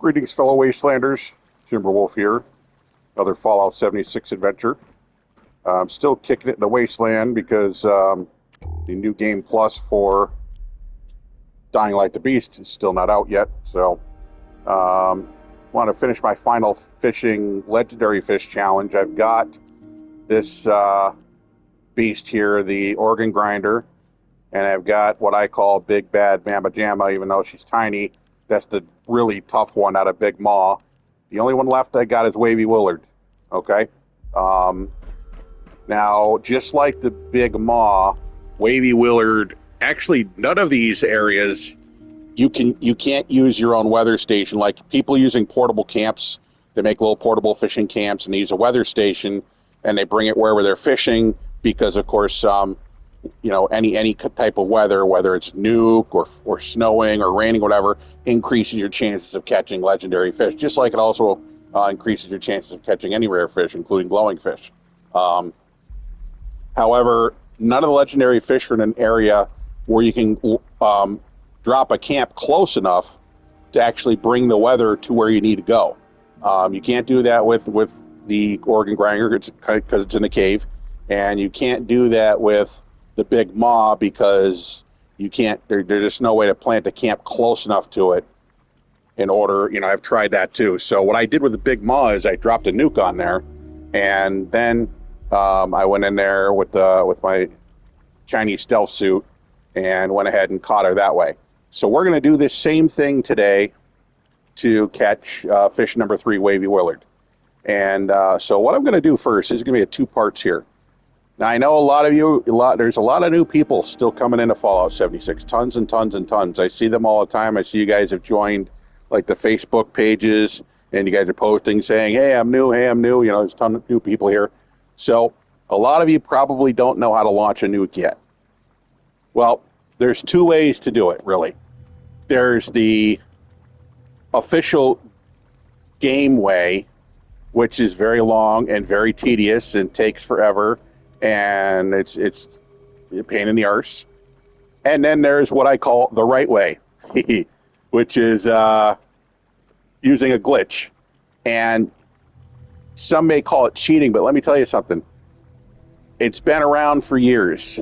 Greetings, fellow wastelanders. Timberwolf here. Another Fallout 76 adventure. I'm still kicking it in the wasteland because the new game plus for Dying Light the Beast is still not out yet. So, want to finish my final fishing legendary fish challenge. I've got this beast here, the organ grinder, and I've got what I call Big Bad Mama Jamma, even though she's tiny. That's the really tough one out of Big Maw. The only one left I got is Wavy Willard. Okay. Now, just like the Big Maw, Wavy Willard, actually none of these areas you can't use your own weather station. Like people using portable camps, they make little portable fishing camps and they use a weather station and they bring it wherever they're fishing because, of course, any type of weather, whether it's nuke or snowing or raining, whatever, increases your chances of catching legendary fish. Just like it also increases your chances of catching any rare fish, including glowing fish. However, none of the legendary fish are in an area where you can drop a camp close enough to actually bring the weather to where you need to go. You can't do that with the organ grinder because it's in a cave, and you can't do that with the Big Maw because you can't. There's just no way to plant a camp close enough to it. In order, I've tried that too. So what I did with the Big Maw is I dropped a nuke on there, and then I went in there with my Chinese stealth suit and went ahead and caught her that way. So we're going to do this same thing today to catch fish number 3, Wavy Willard. And so what I'm going to do first is going to be 2 parts here. Now, I know there's a lot of new people still coming into Fallout 76, tons and tons and tons. I see them all the time. I see you guys have joined like the Facebook pages and you guys are posting saying, hey, I'm new. There's a ton of new people here. So a lot of you probably don't know how to launch a nuke yet. Well, there's 2 ways to do it, really. There's the official game way, which is very long and very tedious and takes forever. And it's a pain in the arse. And then there's what I call the right way, which is using a glitch. And some may call it cheating, but let me tell you something. It's been around for years.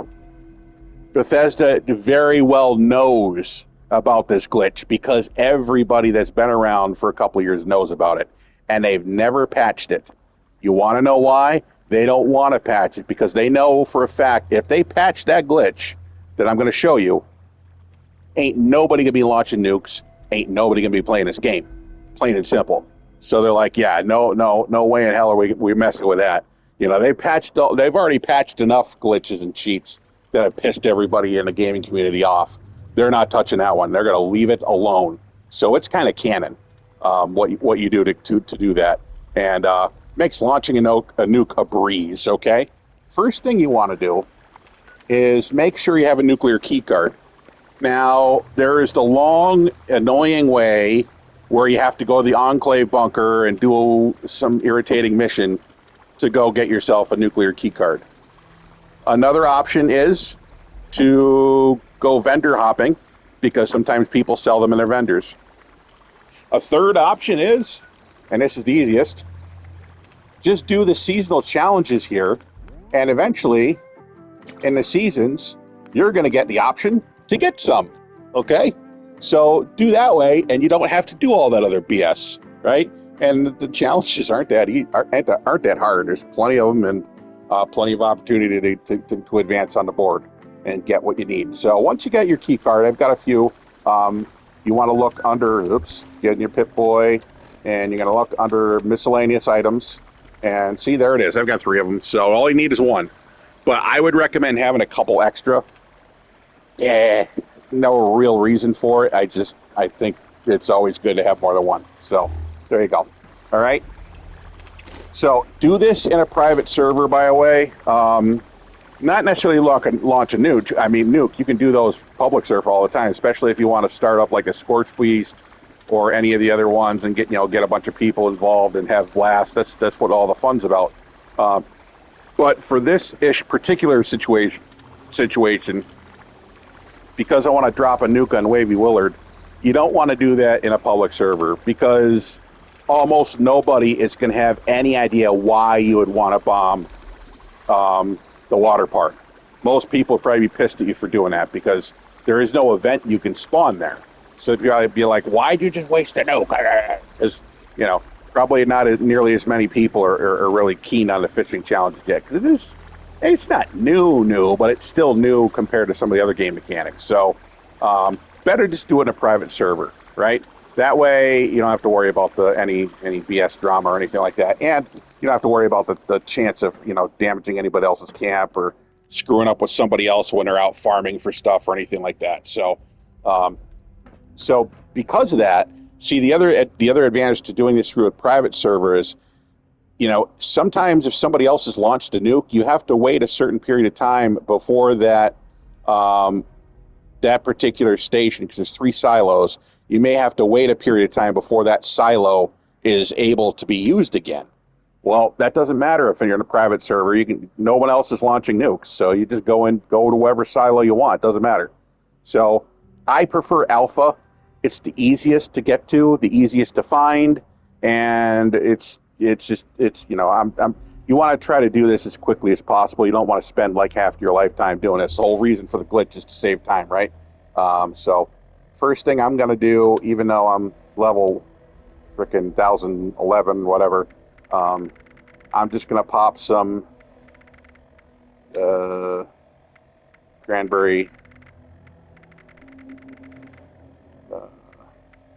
Bethesda very well knows about this glitch because everybody that's been around for a couple of years knows about it. And they've never patched it. You want to know why? They don't want to patch it because they know for a fact if they patch that glitch that I'm going to show you, ain't nobody going to be launching nukes, ain't nobody going to be playing this game. Plain and simple. So they're like, yeah, no way in hell are we messing with that. They've already patched enough glitches and cheats that have pissed everybody in the gaming community off. They're not touching that one. They're going to leave it alone. So it's kind of canon what you do to do that. And makes launching a nuke a breeze, okay? First thing you want to do is make sure you have a nuclear keycard. Now, there is the long, annoying way where you have to go to the Enclave bunker and do some irritating mission to go get yourself a nuclear keycard. Another option is to go vendor hopping because sometimes people sell them in their vendors. A third option is, and this is the easiest, just do the seasonal challenges here, and eventually, in the seasons, you're going to get the option to get some, okay? So do that way, and you don't have to do all that other BS, right? And the challenges aren't that hard. There's plenty of them, and plenty of opportunity to advance on the board and get what you need. So once you get your key card, I've got a few. You want to look under, get in your Pip-Boy, and you're going to look under miscellaneous items. And see, there it is. I've got 3 of them. So all you need is 1. But I would recommend having a couple extra. Yeah, no real reason for it. I think it's always good to have more than 1. So there you go. All right. So do this in a private server, by the way. Not necessarily launch a nuke. I mean, nuke. You can do those public server all the time, especially if you want to start up like a Scorched Beast or any of the other ones and get a bunch of people involved and have blast. That's what all the fun's about. But for this particular situation, because I want to drop a nuke on Wavy Willard, You don't want to do that in a public server because almost nobody is going to have any idea why you would want to bomb the water park. Most people would probably be pissed at you for doing that because there is no event you can spawn there. So you'd probably be like, why'd you just waste a nuke? Because, probably not nearly as many people are really keen on the fishing challenge yet. Because it's not new, but it's still new compared to some of the other game mechanics. So better just do it in a private server, right? That way you don't have to worry about any BS drama or anything like that. And you don't have to worry about the chance of, damaging anybody else's camp or screwing up with somebody else when they're out farming for stuff or anything like that. So, so because of that, see the other advantage to doing this through a private server is, sometimes if somebody else has launched a nuke, you have to wait a certain period of time before that that particular station, because there's 3 silos. You may have to wait a period of time before that silo is able to be used again. Well, that doesn't matter if you're in a private server. No one else is launching nukes, so you just go to whatever silo you want. It doesn't matter. So I prefer alpha. It's the easiest to get to, the easiest to find, and it's you want to try to do this as quickly as possible. You don't want to spend like half your lifetime doing this. The whole reason for the glitch is to save time, right? So first thing I'm going to do, even though I'm level freaking 1011, whatever, I'm just going to pop some cranberry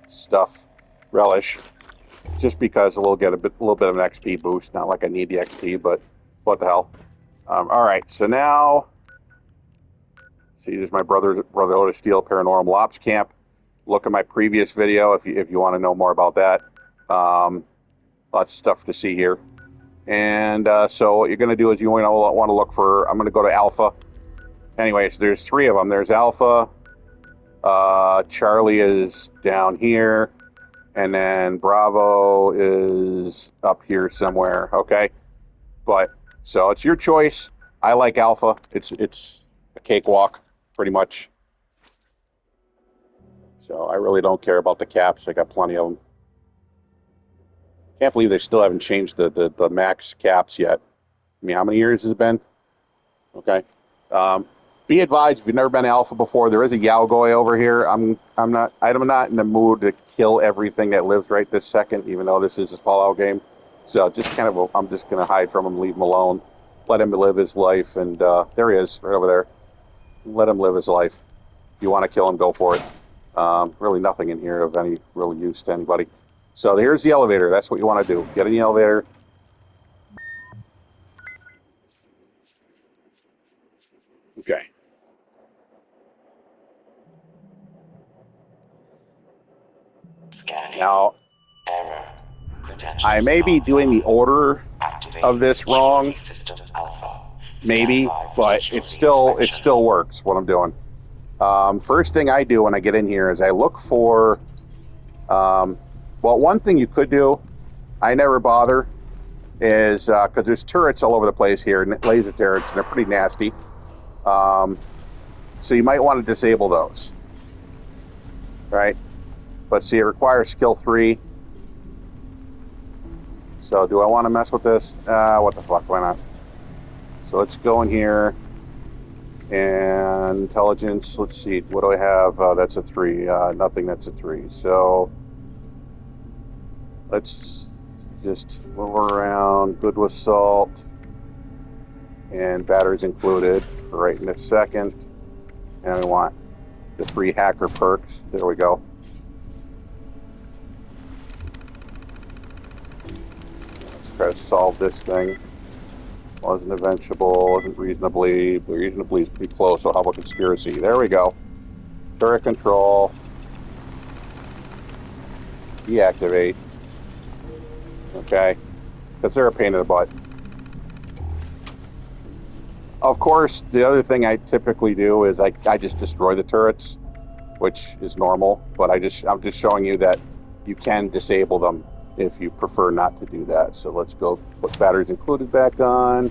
stuff relish, just because a little bit of an XP boost. Not like I need the XP, but what the hell. All right, so now, see, there's my Brotherhood of Steel Paranormal Ops Camp. Look at my previous video if you want to know more about that. Lots of stuff to see here. And so what you're going to do is you want to look for, I'm going to go to Alpha. Anyways, there's 3 of them. There's Alpha, Charlie is down here, and then Bravo is up here somewhere, okay? But, so it's your choice. I like Alpha. It's a cakewalk, pretty much. So I really don't care about the caps. I got plenty of them. Can't believe they still haven't changed the max caps yet. I mean, how many years has it been? Okay. Be advised, if you've never been Alpha before, there is a Yaogoi over here. I'm not in the mood to kill everything that lives right this second, even though this is a Fallout game. So just I'm just gonna hide from him, leave him alone, let him live his life, and there he is, right over there. Let him live his life. If you want to kill him, go for it. Really nothing in here of any real use to anybody. So here's the elevator. That's what you want to do. Get in the elevator. Okay. Now, I may be doing the order of this wrong, maybe, but it still works what I'm doing. First thing I do when I get in here is I look for, well, one thing you could do, I never bother, is because there's turrets all over the place here, laser turrets, and they're pretty nasty. So you might want to disable those, right? But see, it requires skill 3. So do I want to mess with this? What the fuck, why not? So let's go in here, and intelligence, let's see, what do I have? That's a 3, nothing, that's a 3. So let's just move around, good with salt, and batteries included for right in a second. And we want the 3 hacker perks, there we go. Let's try to solve this thing. Wasn't eventual, wasn't reasonably is pretty close, so how about conspiracy? There we go. Turret control. Deactivate. Okay. Because they're a pain in the butt. Of course, the other thing I typically do is I just destroy the turrets, which is normal, but I'm just showing you that you can disable them if you prefer not to do that. So let's go put batteries included back on,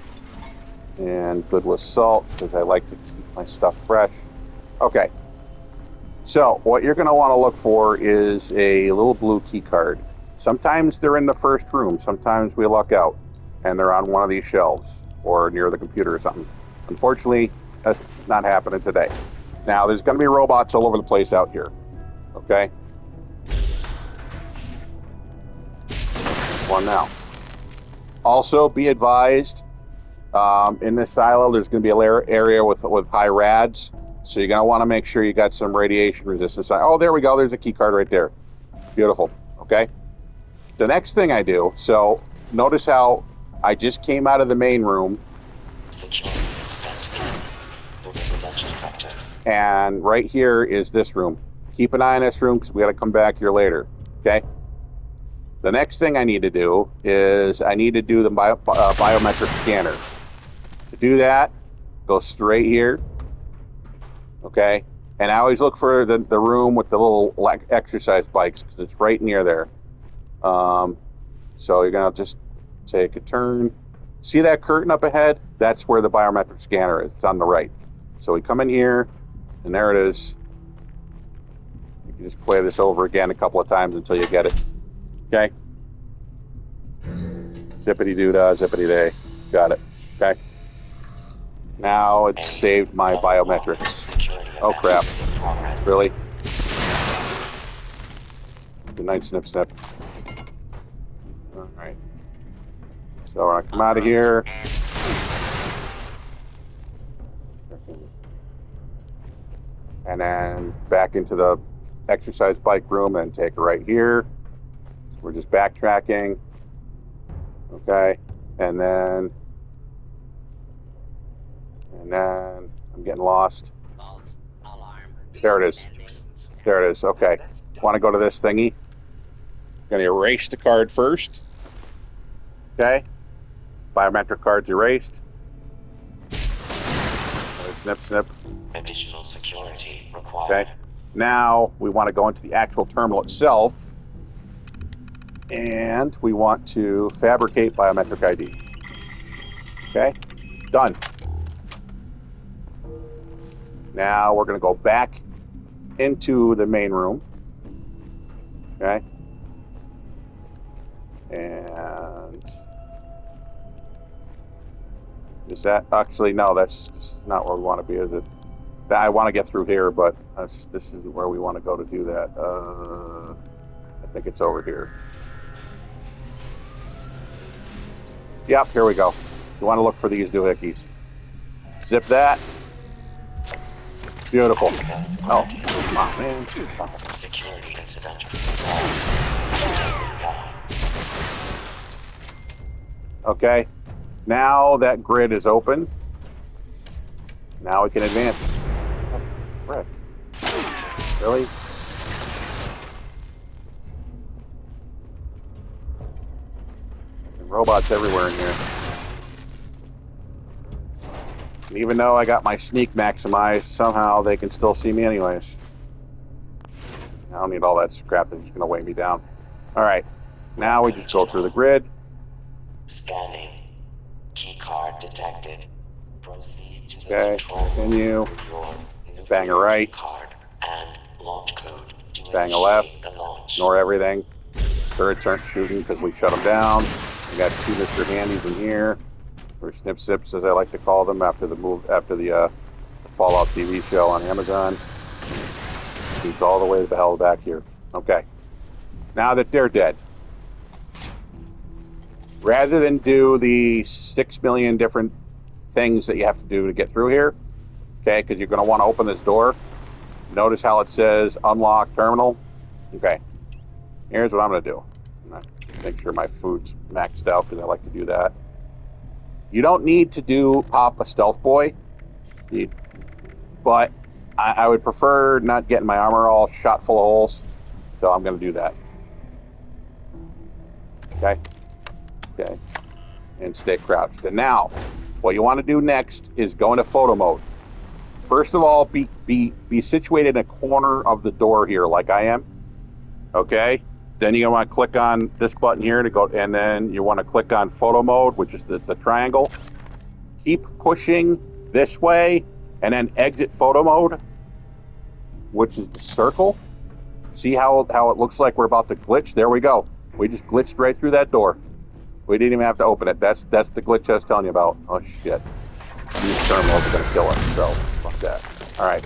and good with salt, because I like to keep my stuff fresh. Okay. So what you're going to want to look for is a little blue key card. Sometimes they're in the first room. Sometimes we luck out and they're on one of these shelves or near the computer or something. Unfortunately, that's not happening today. Now, there's going to be robots all over the place out here. Okay? One now. Also, be advised, in this silo, there's going to be an area with high rads. So you're going to want to make sure you got some radiation resistance. Oh, there we go. There's a key card right there. Beautiful. Okay? The next thing I do, so notice how I just came out of the main room. And right here is this room. Keep an eye on this room because we got to come back here later. Okay? The next thing I need to do is I need to do the biometric scanner. To do that, go straight here. Okay? And I always look for the room with the little exercise bikes because it's right near there. So you're going to just take a turn. See that curtain up ahead? That's where the biometric scanner is. It's on the right. So we come in here, and there it is. You can just play this over again a couple of times until you get it. Okay? Zippity-doo-dah, zippity-day. Got it. Okay? Now it's saved my biometrics. Oh, crap. Really? Good night, snip, snip. All right. So when I come out of here, and then back into the exercise bike room and take a right here. So we're just backtracking. Okay. And then I'm getting lost. There it is. There it is. Okay. Want to go to this thingy? Going to erase the card first. Okay. Biometric card's erased. Snip, snip. Additional security required. Okay. Now we want to go into the actual terminal itself. And we want to fabricate biometric ID. Okay. Done. Now we're going to go back into the main room. Okay. And is that actually, no, that's not where we want to be, is it? I want to get through here, but this isn't where we want to go to do that. I think it's over here. Yep, here we go. You want to look for these doohickeys. Zip that. Beautiful. Oh, come on, man. Security incidental. Okay. Now that grid is open. Now we can advance. Oh, frick. Really? Robots everywhere in here. And even though I got my sneak maximized, somehow they can still see me anyways. I don't need all that scrap that's just going to weigh me down. Alright, now we just go through the grid. Scanning. Key card detected. Proceed to the Okay, control continue. room. Bang a right. Card and launch code to Bang a left. initiate the launch. Ignore everything. Turrets aren't shooting because we shut them down. We got two Mr. Handies in here, or Snip Sips as I like to call them after the Fallout TV show on Amazon. He's all the way to the hell back here. Okay. Now that they're dead, rather than do the 6 million different things that you have to do to get through here, okay, because you're going to want to open this door, notice how it says unlock terminal. Okay. Here's what I'm going to do. I'm going to make sure my food's maxed out because I like to do that. You don't need to pop a stealth boy, but I would prefer not getting my armor all shot full of holes, so I'm going to do that. Okay? Okay. And stay crouched. And now, what you want to do next is go into photo mode. First of all, be situated in a corner of the door here like I am. Okay? Then you want to click on this button here to go, and then you want to click on photo mode, which is the triangle. Keep pushing this way, and then exit photo mode. which is the circle. See how it looks like we're about to glitch? There we go. We just glitched right through that door. We didn't even have to open it. That's the glitch I was telling you about. Oh shit. These terminals are gonna kill us, so fuck that. Alright.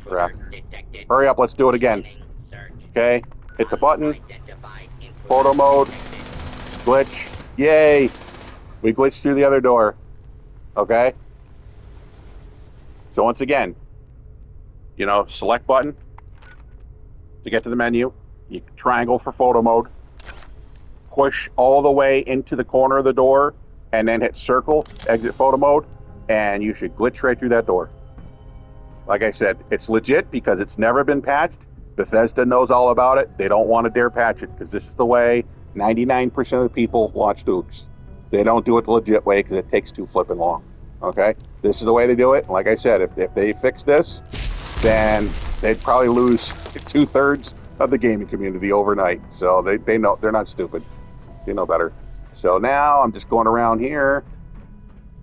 Crap. Hurry up, let's do it again. Okay. Hit the button. Photo mode. Glitch. Yay! We glitched through the other door. Okay? So once again, you know, select button to get to the menu. You triangle for photo mode. Push all the way into the corner of the door and then hit circle, exit photo mode, and you should glitch right through that door. Like I said, it's legit because it's never been patched. Bethesda knows all about it. They don't want to dare patch it because this is the way 99% of the people launch Dukes. They don't do it the legit way because it takes too flipping long. Okay? This is the way they do it. Like I said, if they fix this, then they'd probably lose 2/3 of the gaming community overnight. So they know, they're not stupid. They know better. So now I'm just going around here,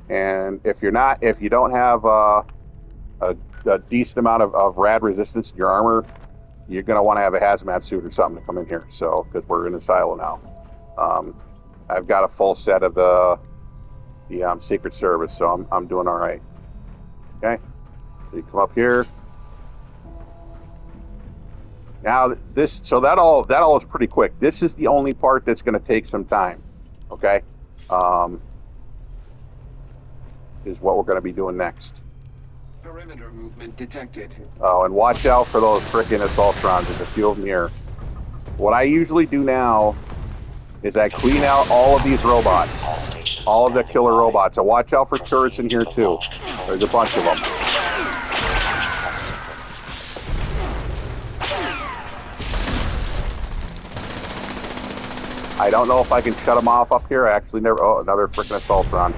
and if you don't have a decent amount of rad resistance in your armor, you're going to want to have a hazmat suit or something to come in here. So, because we're in a silo now. I've got a full set of the Secret Service, so I'm doing all right. Okay, so you come up here. Now that all is pretty quick. This is the only part that's going to take some time. Okay, is what we're going to be doing next. Perimeter movement detected. Oh, and watch out for those frickin' Assaultrons. There's a few of them here. What I usually do now is I clean out all of these robots, all of the killer robots. I watch out for turrets in here too. There's a bunch of them. I don't know if I can shut them off up here. I actually never. Oh, another frickin' Assaultron.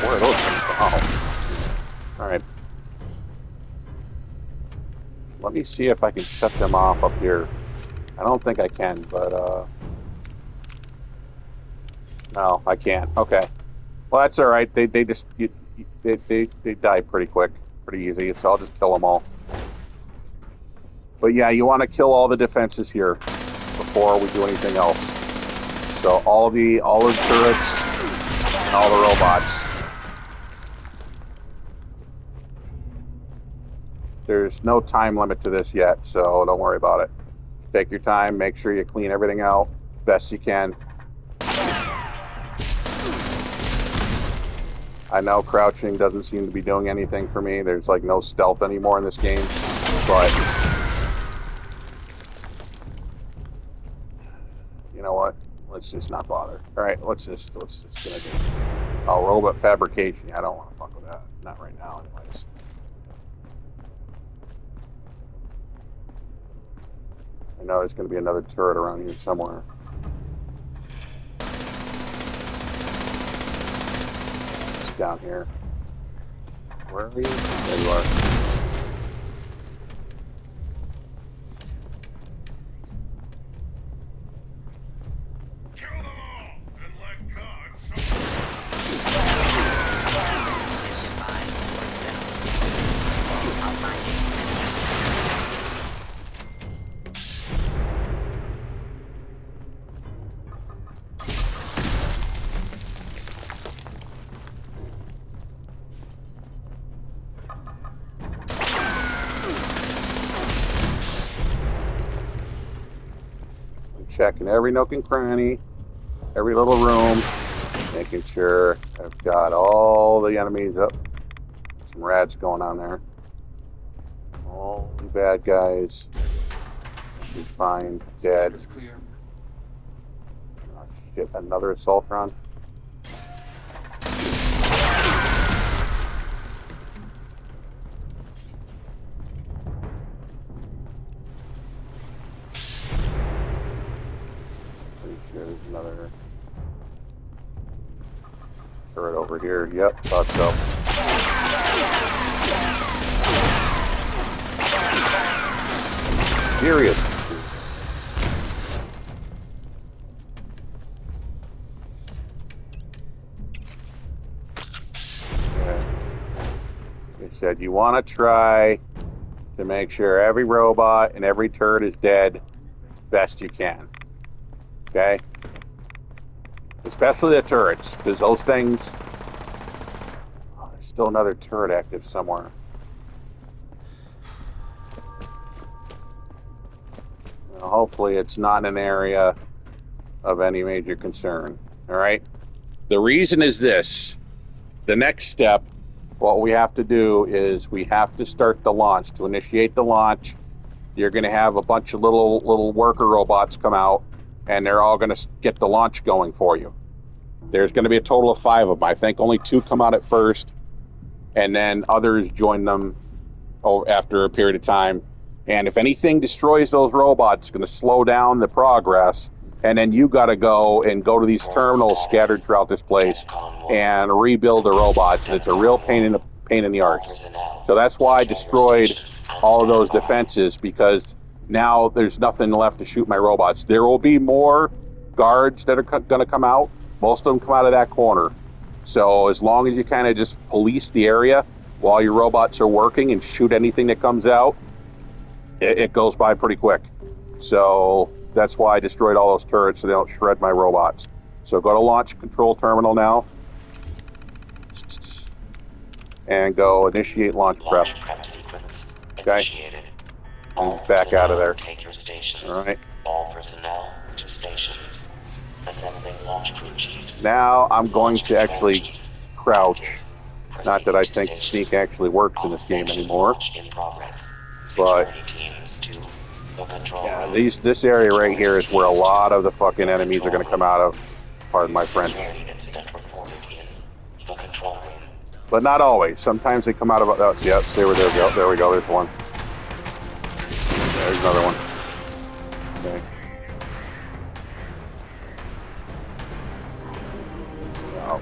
Where are those things? Oh. Alright. Let me see if I can shut them off up here. I don't think I can, but no, I can't. Okay. Well, that's alright. They die pretty quick, pretty easy, so I'll just kill them all. But yeah, you want to kill all the defenses here before we do anything else. So all the turrets and all the robots. There's no time limit to this yet, so don't worry about it. Take your time, make sure you clean everything out best you can. I know crouching doesn't seem to be doing anything for me. There's like no stealth anymore in this game, but you know what? Let's just not bother. All right, what's this gonna do? Oh, robot fabrication. I don't want to fuck with that. Not right now, anyways. I know there's going to be another turret around here somewhere. It's down here. Where are you? There you are. Kill them all and let God Checking every nook and cranny, every little room, making sure I've got all the enemies up. Some rats going on there. All the bad guys. Be fine, dead. Scanners clear. Oh, shit, another Assaultron. There's another turret over here. Yep, thought so. Serious. Said you want to try to make sure every robot and every turret is dead best you can. Okay? Especially the turrets, because those things... Oh, there's still another turret active somewhere. Well, hopefully it's not in an area of any major concern. All right? The reason is this. The next step, what we have to do is we have to start the launch. To initiate the launch, you're going to have a bunch of little worker robots come out, and they're all going to get the launch going for you. There's going to be a total of 5 of them. I think only 2 come out at first, and then others join them after a period of time. And if anything destroys those robots, it's going to slow down the progress, and then you got to go to these terminals scattered throughout this place and rebuild the robots, and it's a real pain in the arse. So that's why I destroyed all of those defenses, because now there's nothing left to shoot my robots. There will be more guards that are going to come out. Most of them come out of that corner. So as long as you kind of just police the area while your robots are working and shoot anything that comes out, it goes by pretty quick. So that's why I destroyed all those turrets, so they don't shred my robots. So go to launch control terminal now. And go initiate launch prep. Launch prep sequence Okay. initiated. Move back out of there. Take your stations. All right. All personnel to stations. Assembling launch crew chiefs. Now I'm going to actually crouch. Not that I think sneak actually works in this game anymore. But yeah, this area right here is where a lot of the fucking enemies are going to come out of. Pardon my French. But not always. Sometimes they come out of... Oh, yeah, there we go. There we go. There's one. There's another one. Okay. Oh.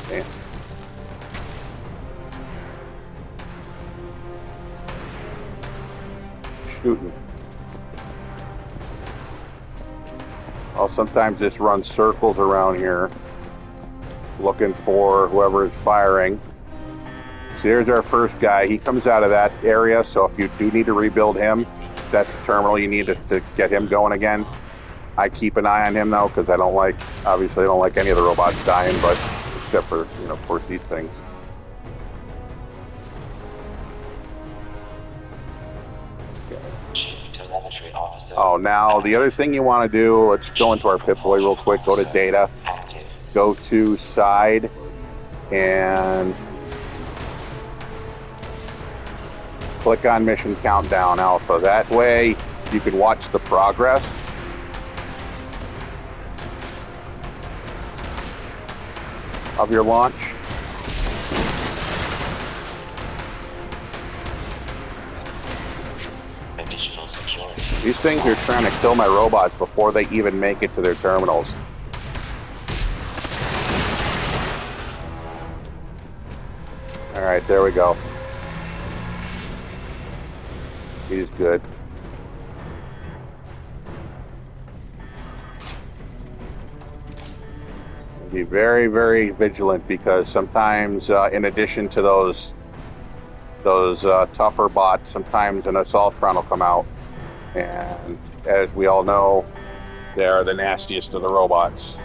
Damn. Shooting. Well, sometimes this runs circles around here, looking for whoever is firing. So here's our first guy. He comes out of that area, so if you do need to rebuild him, that's the terminal you need to get him going again. I keep an eye on him though, because obviously I don't like any of the robots dying, but except for, of course, these things. Oh, now the other thing you want to do, let's go into our Pip-Boy real quick, go to data, go to side, and click on mission countdown alpha. That way you can watch the progress. Of your launch. Additional security. These things are trying to kill my robots before they even make it to their terminals. Alright, there we go. He's good. Be very, very vigilant, because sometimes, in addition to those tougher bots, sometimes an assaultron will come out, and as we all know, they are the nastiest of the robots,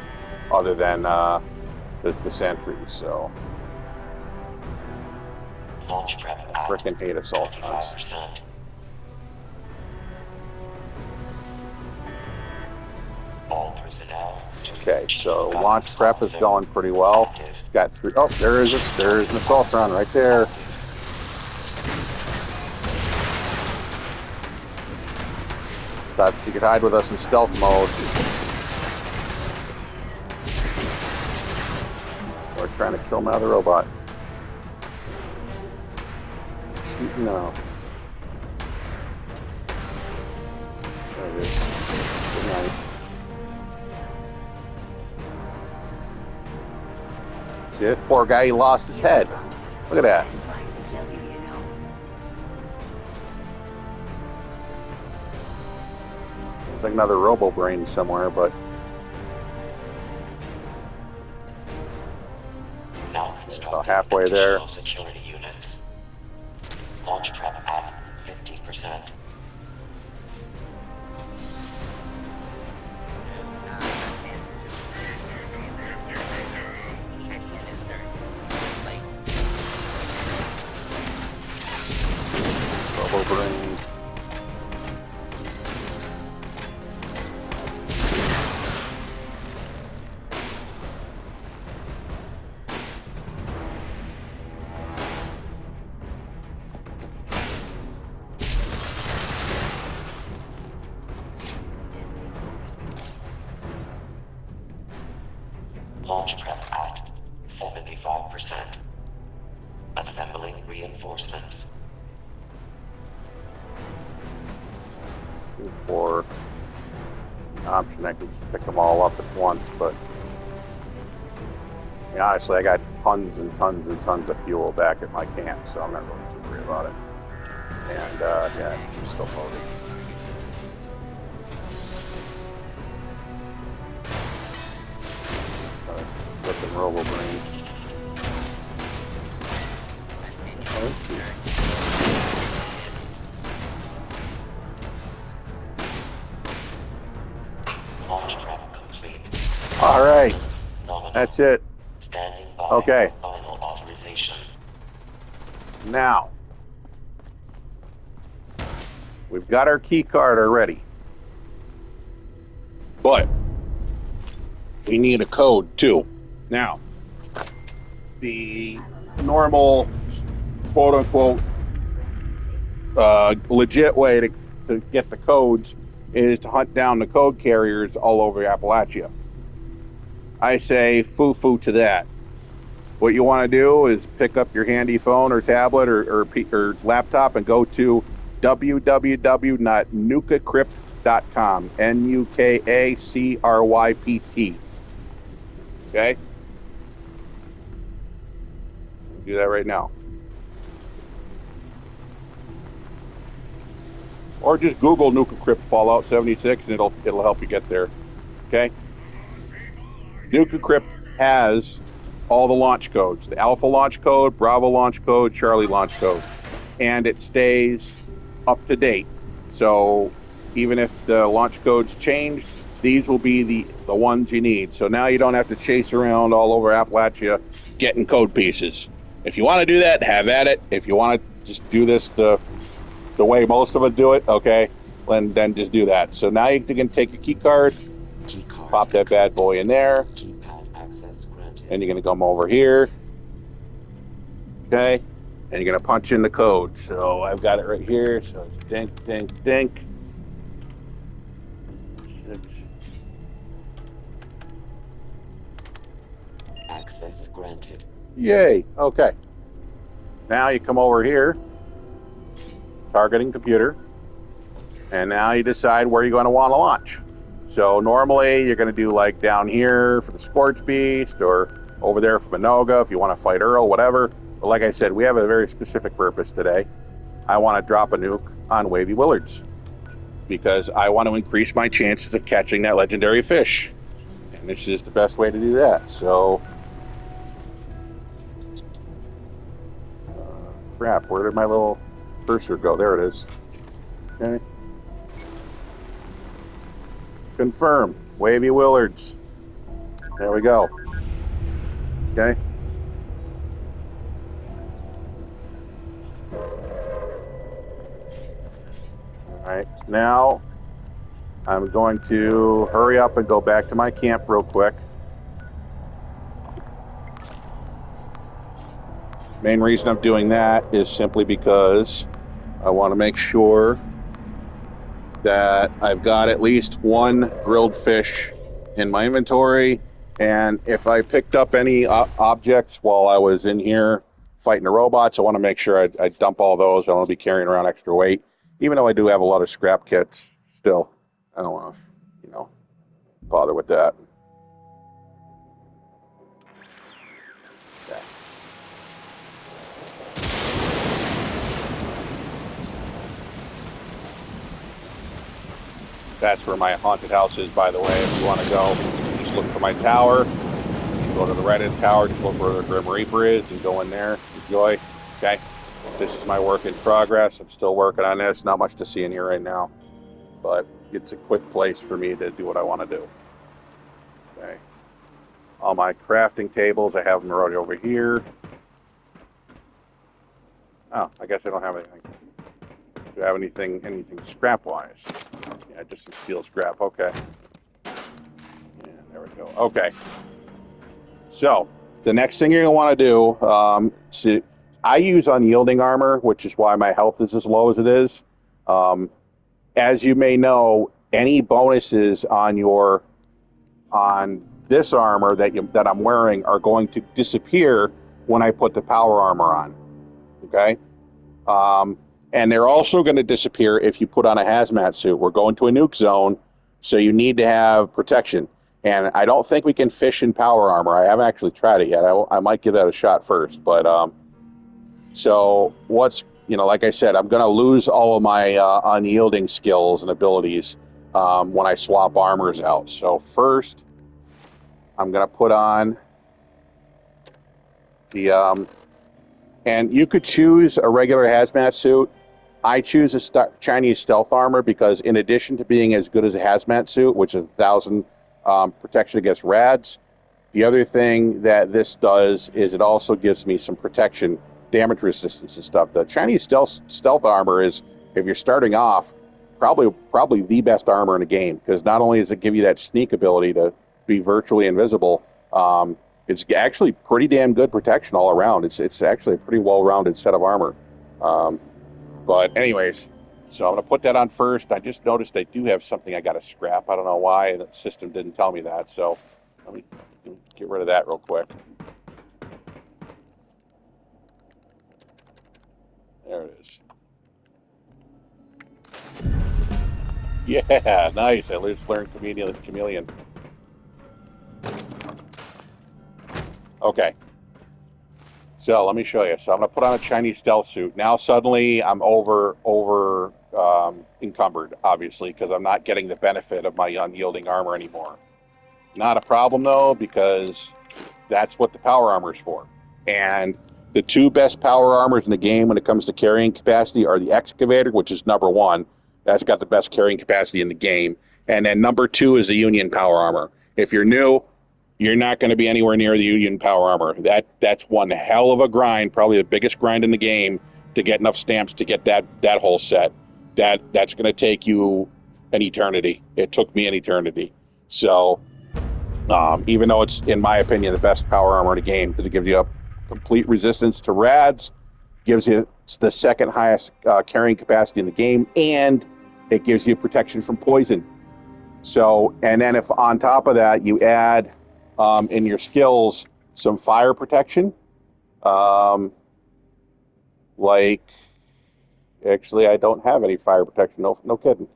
other than the sentries. So Launch prep I freaking hate assaultrons. 95%. All personnel. Okay, so launch prep is going pretty well. Got 3. Oh, there's an assaultron right there. Thought she could hide with us in stealth mode. We're trying to kill my other robot. Shooting now. There it is. Good night. See, this poor guy, he lost his head. Look at that. There's like another robo brain somewhere, but Now construct About halfway there. Additional security units. Launch prep at 50%. Bubble brain. Launch prep at 75%. Assembling reinforcements. For an option, I can just pick them all up at once, but I mean, honestly, I got tons and tons and tons of fuel back at my camp, so I'm not really too worried about it. And yeah, I'm still loaded. Flipping robo brain. Launch prep complete. All right, Nominal. that's it. Standing by. Okay. Final authorization. Now, we've got our key card already, but we need a code too. Now, the normal, quote unquote, legit way to get the codes is to hunt down the code carriers all over Appalachia. I say foo-foo to that. What you want to do is pick up your handy phone or tablet or laptop and go to www.nukecrypt.com. NUKACRYPT. Okay? Do that right now. Or just Google Nuke Crypt Fallout 76 and it'll help you get there. Okay? Nuke Crypt has all the launch codes. The Alpha launch code, Bravo launch code, Charlie launch code. And it stays up to date. So even if the launch codes change, these will be the ones you need. So now you don't have to chase around all over Appalachia getting code pieces. If you want to do that, have at it. If you want to just do this the way most of us do it, okay, then just do that. So now you can take your key card, pop that bad boy in there, Keypad access granted. and you're going to come over here, okay, and you're going to punch in the code. So I've got it right here. So it's dink, dink, dink. Access granted. Yay. Okay. Now you come over here, targeting computer, and now you decide where you're going to want to launch. So normally you're going to do like down here for the Scorch Beast or over there for Minoga if you want to fight Earl, whatever. But like I said, we have a very specific purpose today. I want to drop a nuke on Wavy Willards because I want to increase my chances of catching that legendary fish. And this is the best way to do that. So crap, where did my little cursor go? There it is. Okay. Confirm. Wavy Willards. There we go. Okay. All right. Now I'm going to hurry up and go back to my camp real quick. Main reason I'm doing that is simply because I want to make sure that I've got at least one grilled fish in my inventory. And if I picked up any objects while I was in here fighting the robots, I want to make sure I dump all those. I don't want to be carrying around extra weight. Even though I do have a lot of scrap kits, still, I don't want to, bother with that. Okay. That's where my haunted house is, by the way. If you want to go, just look for my tower. Go to the right of the tower, just look where the Grim Reaper is, and go in there. Enjoy. Okay. This is my work in progress. I'm still working on this. Not much to see in here right now, but it's a quick place for me to do what I want to do. Okay. All my crafting tables, I have them right over here. Oh, I guess I don't have anything. Do I have anything scrap-wise? Yeah, just some steel scrap. Okay. Yeah, there we go. Okay. So, the next thing you're going to want to do, see, I use unyielding armor, which is why my health is as low as it is. As you may know, any bonuses on this armor that I'm wearing are going to disappear when I put the power armor on. Okay? And they're also going to disappear if you put on a hazmat suit. We're going to a nuke zone, so you need to have protection. And I don't think we can fish in power armor. I haven't actually tried it yet. I might give that a shot first. But so like I said, I'm going to lose all of my unyielding skills and abilities when I swap armors out. So first, I'm going to put on the and you could choose a regular hazmat suit. I choose a Chinese stealth armor because in addition to being as good as a hazmat suit, which is 1,000 protection against rads, the other thing that this does is it also gives me some protection, damage resistance and stuff. The Chinese stealth armor is, if you're starting off, probably the best armor in the game, because not only does it give you that sneak ability to be virtually invisible, it's actually pretty damn good protection all around. It's actually a pretty well-rounded set of armor. But anyways, so I'm going to put that on first. I just noticed I do have something I got to scrap. I don't know why. The system didn't tell me that. So let me get rid of that real quick. There it is. Yeah, nice. I just learned chameleon. Okay. So let me show you. So I'm going to put on a Chinese stealth suit. Now suddenly I'm over encumbered, obviously, because I'm not getting the benefit of my unyielding armor anymore. Not a problem, though, because that's what the power armor is for. And the two best power armors in the game when it comes to carrying capacity are the Excavator, which is number one. That's got the best carrying capacity in the game. And then number two is the Union power armor. If you're new, you're not going to be anywhere near the Union power armor. That's one hell of a grind, probably the biggest grind in the game, to get enough stamps to get that whole set. That's going to take you an eternity. It took me an eternity. So even though it's, in my opinion, the best power armor in the game, because it gives you a complete resistance to rads, gives you the second highest carrying capacity in the game, and it gives you protection from poison. So, and then if on top of that you add in your skills some fire protection, like, actually I don't have any fire protection, no kidding.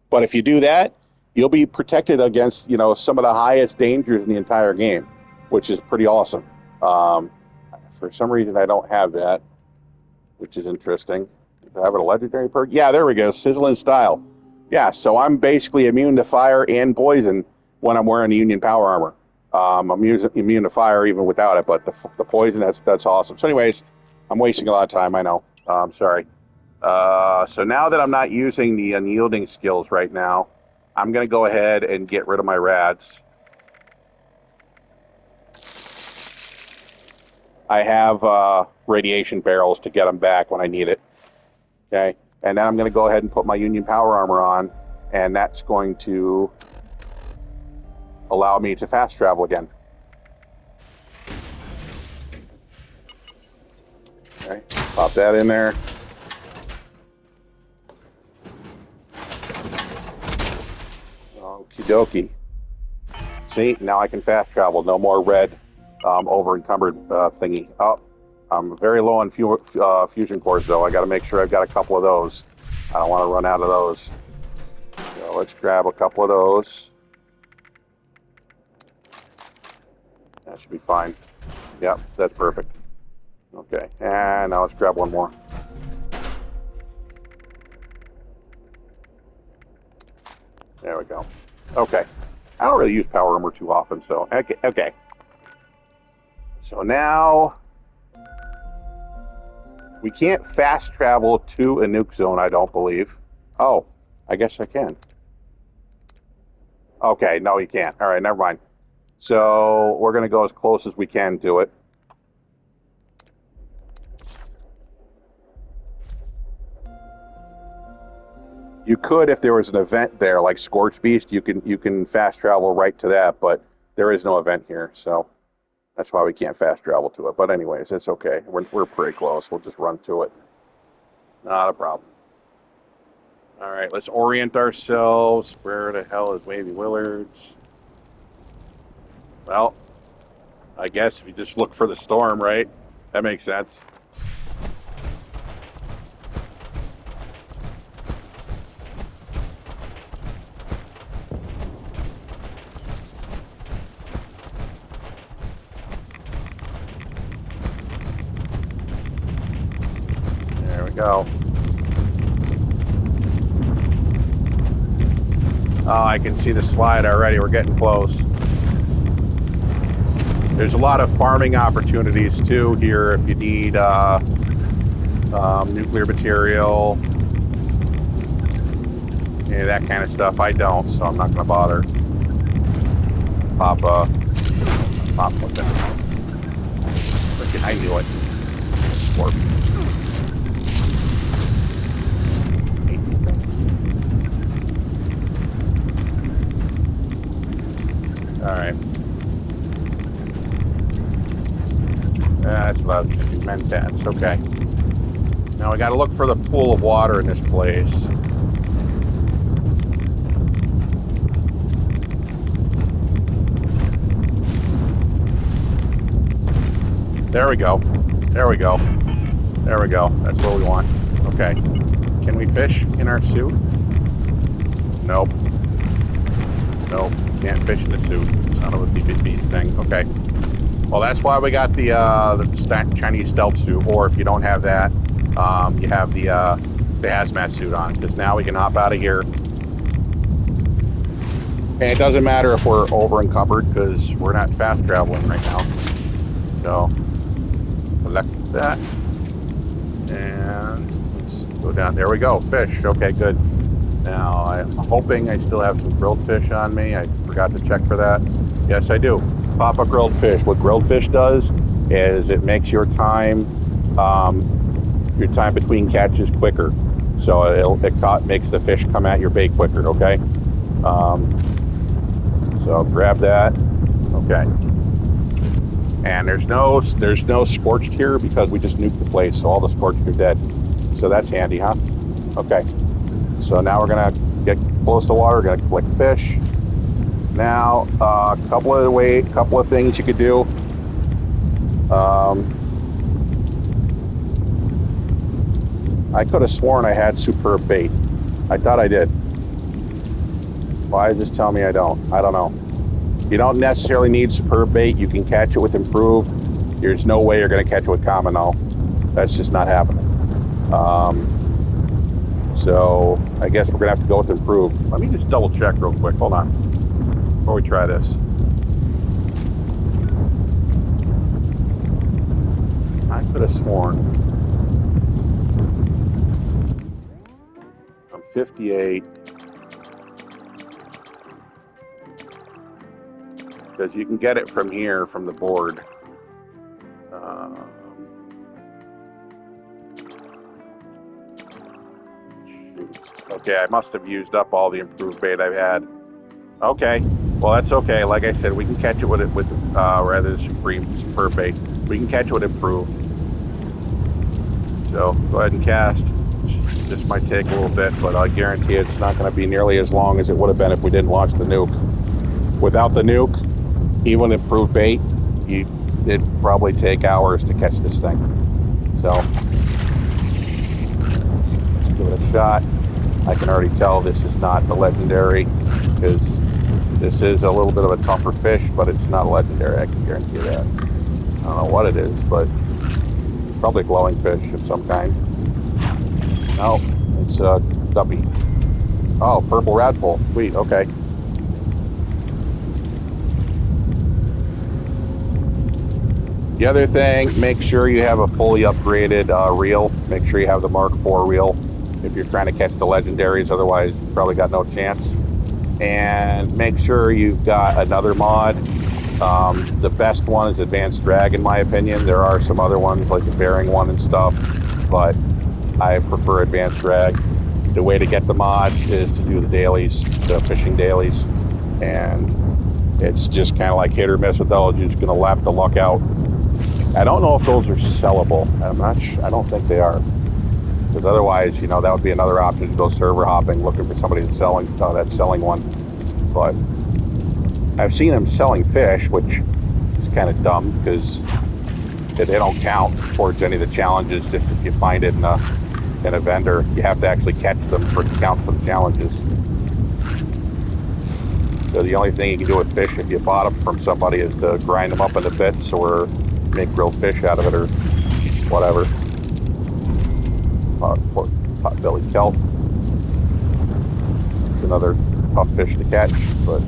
But if you do that, you'll be protected against, some of the highest dangers in the entire game, which is pretty awesome. For some reason I don't have that, which is interesting. Do I have a legendary perk? Yeah, there we go, Sizzling Style. Yeah, so I'm basically immune to fire and poison when I'm wearing the Union power armor. I'm immune to fire even without it, but the poison, that's awesome. So anyways, I'm wasting a lot of time, I know. I'm sorry. So now that I'm not using the unyielding skills right now, I'm going to go ahead and get rid of my rads. I have radiation barrels to get them back when I need it. Okay, and then I'm going to go ahead and put my Union power armor on, and that's going to allow me to fast travel again. Okay, pop that in there. Okie dokie. See, now I can fast travel. No more red over encumbered thingy. Oh, I'm very low on fusion cores, though. I got to make sure I've got a couple of those. I don't want to run out of those. So let's grab a couple of those. That should be fine. Yep, that's perfect. Okay, and now let's grab one more. There we go. Okay. I don't really use power armor too often, so okay. So now we can't fast travel to a nuke zone, I don't believe. Oh, I guess I can. Okay, no, you can't. All right, never mind. So we're going to go as close as we can to it. You could, if there was an event there, like Scorch Beast, you can fast travel right to that, but there is no event here, so that's why we can't fast travel to it. But anyways, it's okay. We're pretty close. We'll just run to it. Not a problem. All right, let's orient ourselves. Where the hell is Wavy Willards? Well, I guess if you just look for the storm, right? That makes sense. There we go. Oh, I can see the slide already. We're getting close. There's a lot of farming opportunities too here if you need nuclear material, yeah, that kind of stuff. I don't, so I'm not going to bother. Pop with that. Freaking, I knew it. Warp. All right. That's what I was going to do. Mentats. Okay. Now we got to look for the pool of water in this place. There we go. There we go. There we go. That's what we want. Okay. Can we fish in our suit? Nope. Nope. Can't fish in the suit. Son of a beast thing. Okay. Well, that's why we got the Chinese stealth suit, or if you don't have that, you have the hazmat suit on, because now we can hop out of here. And it doesn't matter if we're over encumbered, because we're not fast traveling right now. So, select that. And let's go down. There we go. Fish. Okay, good. Now, I'm hoping I still have some grilled fish on me. I forgot to check for that. Yes, I do. Pop a grilled fish. What grilled fish does is it makes your time between catches quicker. So it makes the fish come at your bait quicker. Okay. So grab that. Okay. And there's no scorched here because we just nuked the place, so all the scorched are dead. So that's handy, huh? Okay. So now we're gonna get close to water. We're gonna collect fish. Now, a couple of things you could do. I could have sworn I had superb bait. I thought I did. Why does this tell me I don't? I don't know. You don't necessarily need superb bait. You can catch it with improved. There's no way you're going to catch it with common, though. That's just not happening. So I guess we're going to have to go with improved. Let me just double check real quick. Hold on. Before we try this. I could have sworn. I'm 58. Because you can get it from here, from the board. Okay, I must have used up all the improved bait I've had. Okay, well that's okay. Like I said, we can catch it with rather than superb bait. We can catch it with improved. So go ahead and cast. This might take a little bit, but I guarantee it's not going to be nearly as long as it would have been if we didn't launch the nuke. Without the nuke, even improved bait, it'd probably take hours to catch this thing. So let's give it a shot. I can already tell this is not the legendary, because this is a little bit of a tougher fish, but it's not a legendary, I can guarantee that. I don't know what it is, but probably glowing fish of some kind. No, it's a guppy. Oh, purple radpole. Sweet, okay. The other thing, make sure you have a fully upgraded reel. Make sure you have the Mark IV reel if you're trying to catch the legendaries. Otherwise, you probably got no chance. And make sure you've got another mod. The best one is Advanced Drag, in my opinion. There are some other ones, like the Bearing one and stuff, but I prefer Advanced Drag. The way to get the mods is to do the dailies, the fishing dailies, and it's just kind of like hit or miss with those. You're just going to have to luck out. I don't know if those are sellable. I don't think they are. Because otherwise, that would be another option to go server hopping, looking for somebody that's selling one. But I've seen them selling fish, which is kind of dumb because they don't count towards any of the challenges. Just if you find it in a vendor, you have to actually catch them to count for the challenges. So the only thing you can do with fish if you bought them from somebody is to grind them up into bits or make grilled fish out of it or whatever. Pot-bellied kelp. It's another tough fish to catch, but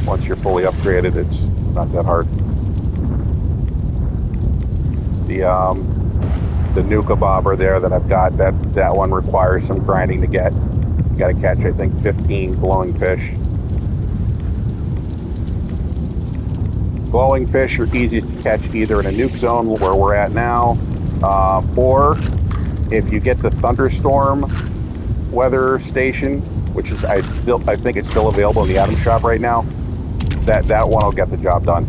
once you're fully upgraded, it's not that hard. The Nuke bobber there that I've got, that one requires some grinding to get. You got to catch, I think, 15 glowing fish. Glowing fish are easiest to catch either in a nuke zone where we're at now, or if you get the thunderstorm weather station, which is I think it's still available in the item shop right now. That one will get the job done.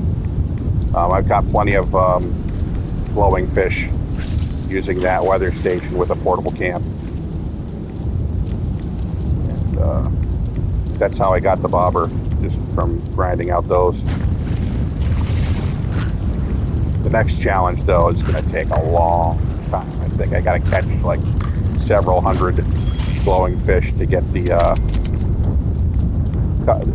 I've got plenty of glowing fish using that weather station with a portable camp, and that's how I got the bobber, just from grinding out those. The next challenge, though, is going to take a long time. I think I got to catch like several hundred glowing fish to get the...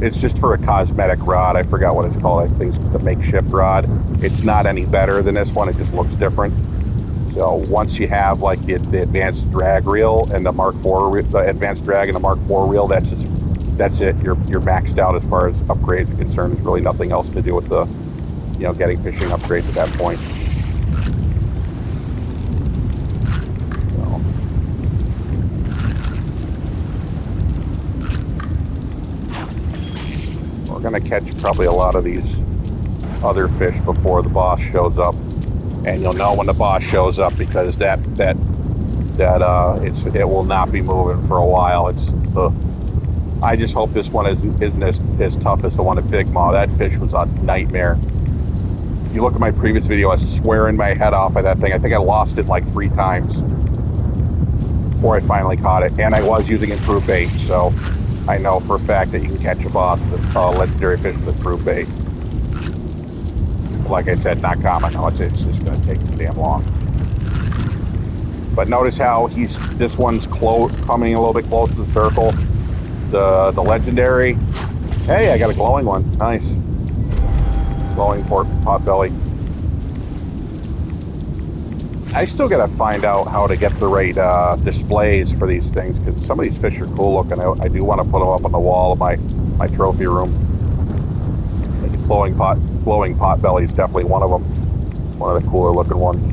it's just for a cosmetic rod. I forgot what it's called. I think it's the makeshift rod. It's not any better than this one. It just looks different. So once you have like the advanced drag reel and the Mark IV, the advanced drag and the Mark IV reel, that's it. You're maxed out as far as upgrades are concerned. There's really nothing else to do with the getting fishing upgrades at that point. So. We're gonna catch probably a lot of these other fish before the boss shows up, and you'll know when the boss shows up because it will not be moving for a while. I just hope this one isn't as tough as the one at Big Maw. That fish was a nightmare. If you look at my previous video, I was swearing my head off at that thing. I think I lost it like 3 times before I finally caught it. And I was using improved bait, so I know for a fact that you can catch a boss with legendary fish with improved bait. Like I said, not common. No, it's just going to take too damn long. But notice how this one's coming a little bit close to the circle. The legendary. Hey, I got a glowing one. Nice. Glowing pot belly. I still got to find out how to get the right displays for these things, because some of these fish are cool looking. I do want to put them up on the wall of my trophy room. Glowing pot belly is definitely one of them. One of the cooler looking ones.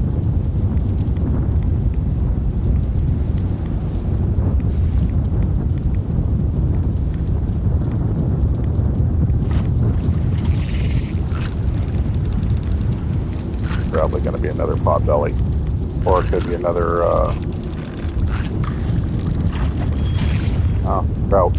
Probably going to be another pot belly, or it could be another trout.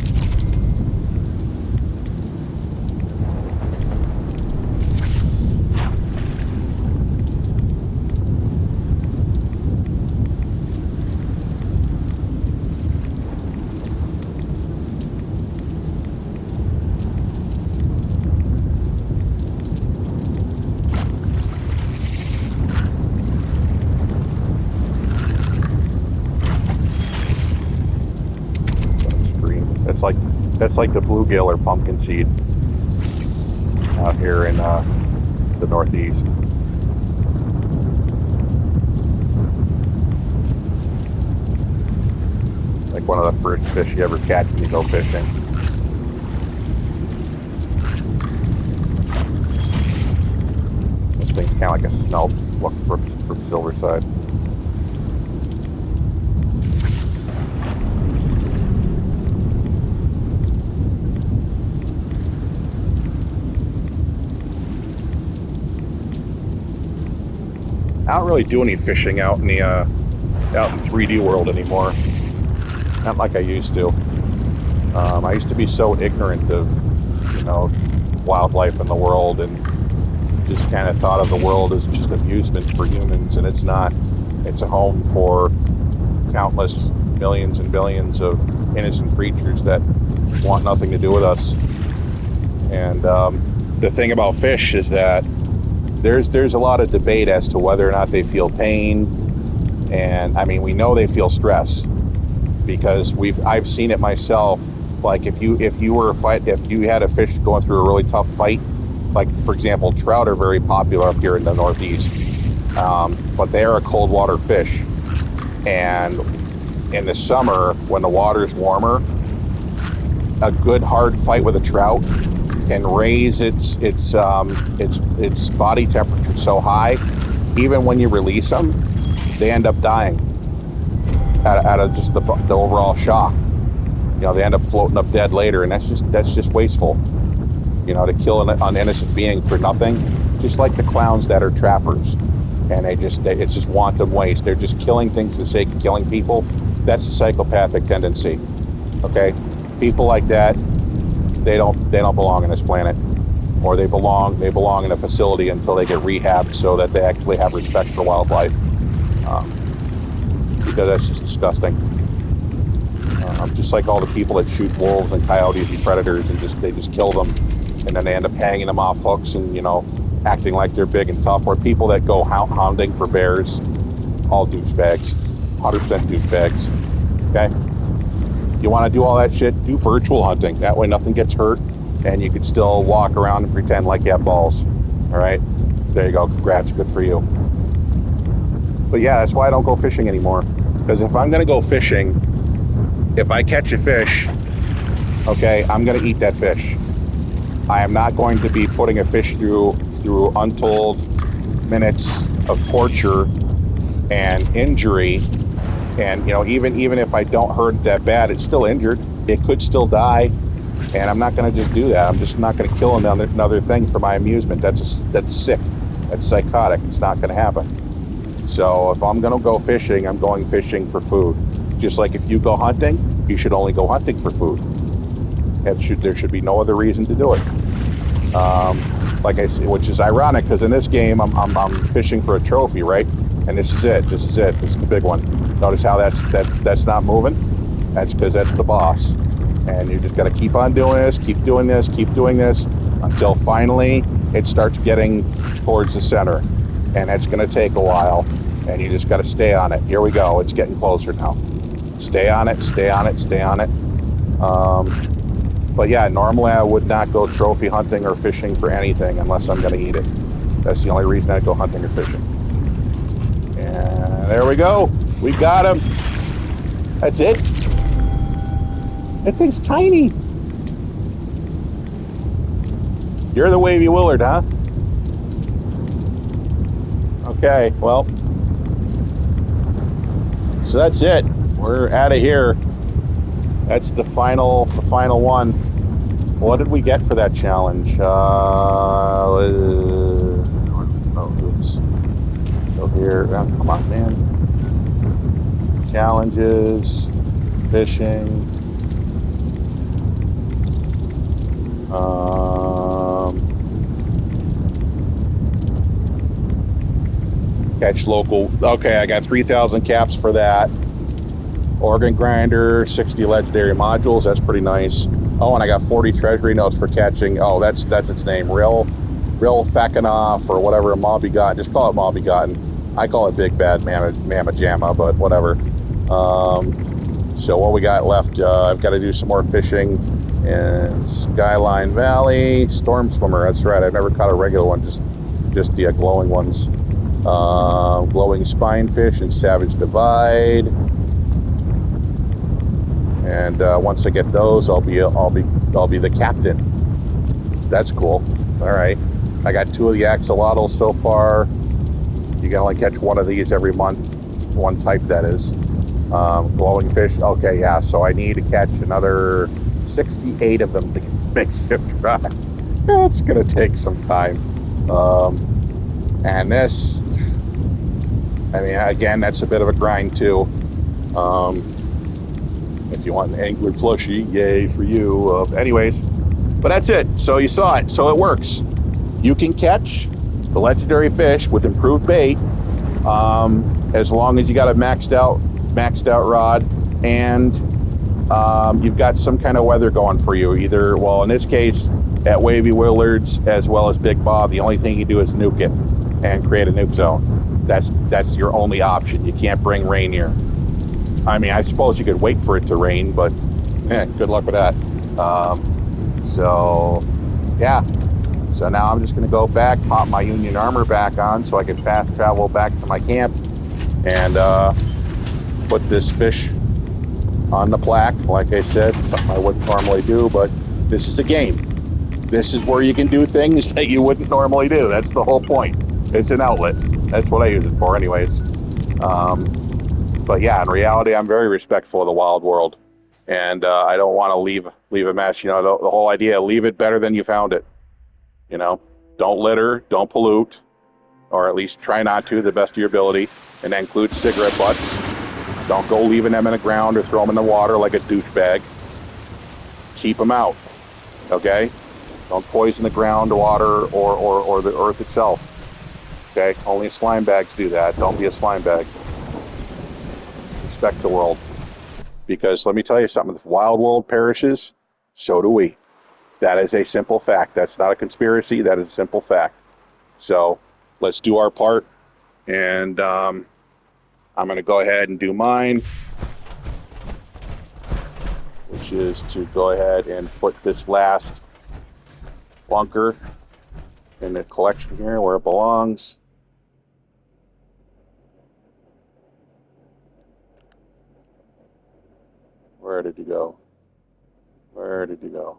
That's like the bluegill or pumpkin seed out here in the Northeast. Like one of the first fish you ever catch when you go fishing. This thing's kind of like a smelt look from Silverside. I don't really do any fishing out in the out in 3D world anymore. Not like I used to. I used to be so ignorant of, you know, wildlife in the world, and just kind of thought of the world as just amusement for humans, and it's not. It's a home for countless millions and billions of innocent creatures that want nothing to do with us. And the thing about fish is that there's a lot of debate as to whether or not they feel pain, and I mean, we know they feel stress because I've seen it myself. Like if you had a fish going through a really tough fight, like for example, trout are very popular up here in the Northeast, but they are a cold water fish, and in the summer when the water's warmer, a good hard fight with a trout can raise its body temperature so high, even when you release them, they end up dying out of just the overall shock. You know, they end up floating up dead later, and that's just wasteful. You know, to kill an innocent being for nothing, just like the clowns that are trappers, and it's just wanton waste. They're just killing things for the sake of killing people. That's a psychopathic tendency. Okay, people like that, they don't belong on this planet, or they belong in a facility until they get rehabbed so that they actually have respect for wildlife, because that's just disgusting. Just like all the people that shoot wolves and coyotes and predators and they just kill them, and then they end up hanging them off hooks and, you know, acting like they're big and tough. Or people that go hounding for bears, all douchebags, 100% douchebags. Okay, you want to do all that shit? Do virtual hunting. That way, nothing gets hurt, and you can still walk around and pretend like you have balls. All right, there you go. Congrats, good for you. But yeah, that's why I don't go fishing anymore. Because if I'm gonna go fishing, if I catch a fish, okay, I'm going to eat that fish. I am not going to be putting a fish through untold minutes of torture and injury. And, you know, even if I don't hurt it that bad, it's still injured. It could still die. And I'm not going to just do that. I'm just not going to kill another thing for my amusement. That's sick. That's psychotic. It's not going to happen. So if I'm going to go fishing, I'm going fishing for food. Just like if you go hunting, you should only go hunting for food. There should be no other reason to do it. Like I said, which is ironic because in this game I'm fishing for a trophy, right? And this is it. This is the big one. Notice how that's not moving? That's because that's the boss. And you just got to keep on doing this, keep doing this, keep doing this until finally it starts getting towards the center. And that's going to take a while. And you just got to stay on it. Here we go. It's getting closer now. Stay on it, stay on it, stay on it. But yeah, normally I would not go trophy hunting or fishing for anything unless I'm going to eat it. That's the only reason I go hunting or fishing. And there we go. We got him. That's it. That thing's tiny. You're the wavy Willard, huh? Okay, well. So that's it. We're out of here. That's the final one. What did we get for that challenge? Oops. Go here. Oh, come on, man. Challenges. Fishing. Catch local. Okay, I got 3,000 caps for that. Organ grinder, 60 legendary modules. That's pretty nice. Oh, and I got 40 treasury notes for catching. Oh, that's its name. Real Fakanoff or whatever. Maw-Begotten. Just call it Maw-Begotten. I call it Big Bad Mama Jamma, but whatever. So what we got left? I've got to do some more fishing in Skyline Valley. Storm Swimmer. That's right. I've never caught a regular one. Just the glowing ones. Glowing spinefish and Savage Divide. And once I get those, I'll be the captain. That's cool. All right. I got 2 of the axolotls so far. You can only catch 1 of these every month. 1 type, that is. Glowing fish. Okay, yeah. So I need to catch another 68 of them to get the makeshift rod. It's gonna take some time. And this, I mean, again, that's a bit of a grind too. If you want an angler plushie, yay for you. Anyways, but that's it. So you saw it. So it works. You can catch the legendary fish with improved bait, as long as you got a maxed out rod, and you've got some kind of weather going for you. Either, well, in this case, at Wavy Willards as well as Big Bob, the only thing you do is nuke it and create a nuke zone. That's your only option. You can't bring rain here. I mean, I suppose you could wait for it to rain, but good luck with that. So, yeah. So now I'm just going to go back, pop my Union armor back on so I can fast travel back to my camp and put this fish on the plaque. Like I said, something I wouldn't normally do, but this is a game. This is where you can do things that you wouldn't normally do. That's the whole point. It's an outlet. That's what I use it for anyways. But yeah, in reality, I'm very respectful of the wild world. And I don't want to leave a mess. You know, the whole idea, leave it better than you found it. You know, don't litter, don't pollute, or at least try not to, the best of your ability. And that includes cigarette butts. Don't go leaving them in the ground or throw them in the water like a douchebag. Keep them out, okay? Don't poison the ground, water, or the earth itself, okay? Only slime bags do that. Don't be a slime bag. Respect the world. Because let me tell you something, if the wild world perishes, so do we. That is a simple fact. That's not a conspiracy. That is a simple fact. So let's do our part. And I'm going to go ahead and do mine, which is to go ahead and put this last bunker in the collection here where it belongs. Where did you go? Where did you go?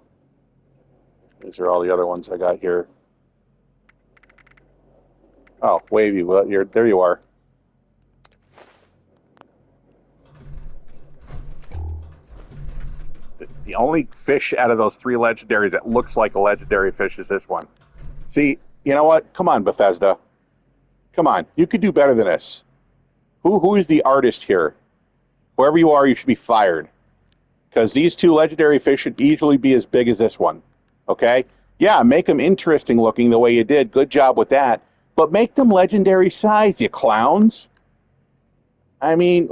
These are all the other ones I got here. Oh, Wavy, well, there you are. The only fish out of those 3 legendaries that looks like a legendary fish is this one. See, you know what? Come on, Bethesda. Come on, you could do better than this. Who is the artist here? Whoever you are, you should be fired. Because these 2 legendary fish should easily be as big as this one. Okay? Yeah, make them interesting looking the way you did. Good job with that. But make them legendary size, you clowns. I mean,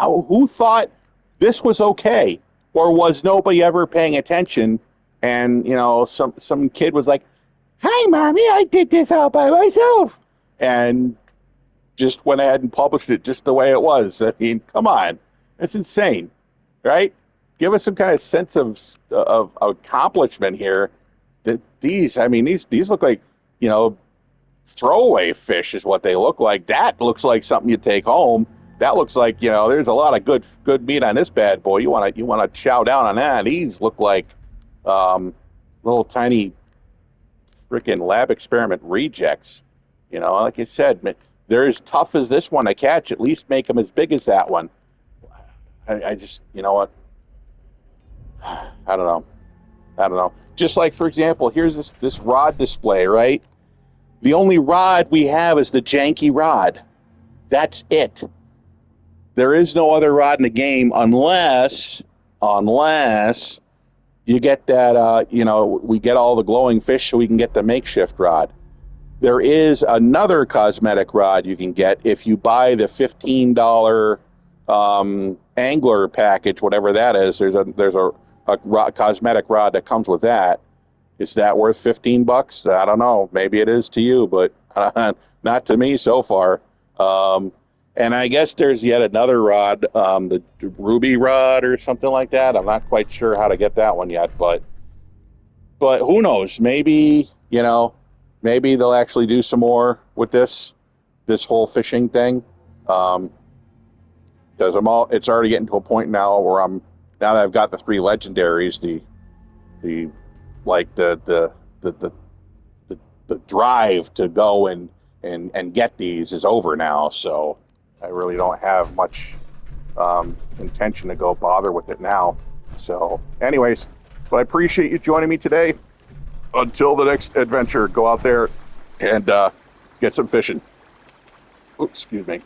who thought this was okay? Or was nobody ever paying attention? And, you know, some kid was like, "Hi, Mommy, I did this all by myself." And just went ahead and published it just the way it was. I mean, come on. It's insane, right? Give us some kind of sense of accomplishment here. These look like, you know, throwaway fish is what they look like. That looks like something you take home. That looks like, you know, there's a lot of good meat on this bad boy. You want to chow down on that. These look like little tiny freaking lab experiment rejects. You know, like I said, they're as tough as this one to catch. At least make them as big as that one. I just, you know what? I don't know. Just like, for example, here's this rod display, right? The only rod we have is the janky rod. That's it. There is no other rod in the game unless you get that, you know, we get all the glowing fish so we can get the makeshift rod. There is another cosmetic rod you can get if you buy the $15 angler package, whatever that is. There's a cosmetic rod that comes with that. Is that worth $15? I don't know. Maybe it is to you, but not to me so far. And I guess there's yet another rod, the ruby rod or something like that. I'm not quite sure how to get that one yet, but who knows? Maybe, you know, maybe they'll actually do some more with this whole fishing thing. Because it's already getting to a point now where now that I've got the 3 legendaries, the the drive to go and get these is over now. So I really don't have much intention to go bother with it now. So anyways, but I appreciate you joining me today. Until the next adventure, go out there and get some fishing. Oops, excuse me.